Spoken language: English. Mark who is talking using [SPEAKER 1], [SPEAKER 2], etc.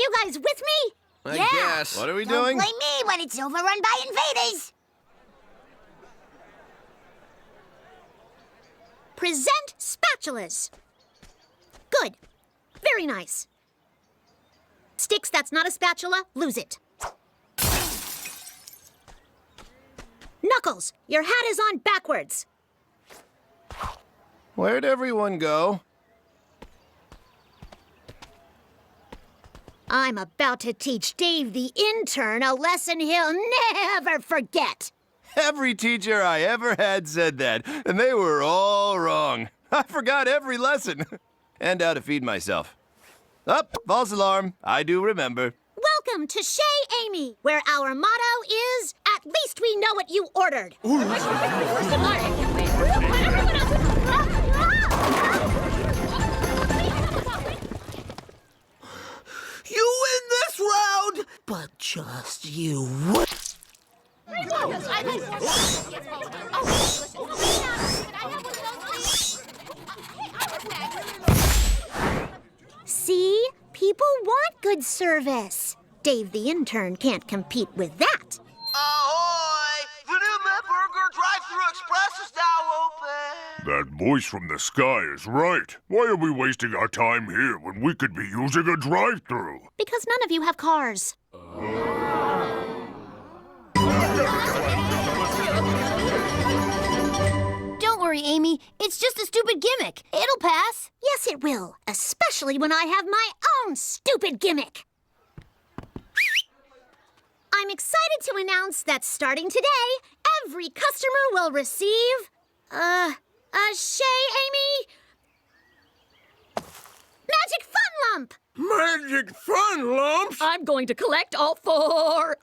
[SPEAKER 1] You guys with me?
[SPEAKER 2] I
[SPEAKER 3] Yeah.
[SPEAKER 2] guess.
[SPEAKER 4] What are we
[SPEAKER 3] Don't
[SPEAKER 4] doing?
[SPEAKER 3] blame me when it's overrun by invaders.
[SPEAKER 1] Present spatulas. Good. Very nice. Sticks, that's not a spatula. Lose it. Knuckles, your hat is on backwards.
[SPEAKER 4] Where'd everyone go?
[SPEAKER 1] I'm about to teach Dave the intern a lesson he'll never forget.
[SPEAKER 4] Every teacher I ever had said that, and they were all wrong. I forgot every lesson. And how to feed myself. Up, false alarm. I do remember.
[SPEAKER 1] Welcome to Chez Amy, where our motto is, at least we know what you ordered.
[SPEAKER 5] You win this round, but just you.
[SPEAKER 1] See? People want good service. Dave the intern can't compete with that.
[SPEAKER 5] Ahoy! The new Burger Drive-Thru Express is now open.
[SPEAKER 6] That voice from the sky is right. Why are we wasting our time here when we could be using a drive-thru?
[SPEAKER 1] Because none of you have cars.
[SPEAKER 3] Don't worry, Amy. It's just a stupid gimmick. It'll pass.
[SPEAKER 1] Yes, it will. Especially when I have my own stupid gimmick. I'm excited to announce that starting today, every customer will receive, a Chez Amy Magic Fun Lump.
[SPEAKER 5] Magic Fun Lumps?
[SPEAKER 7] I'm going to collect all four.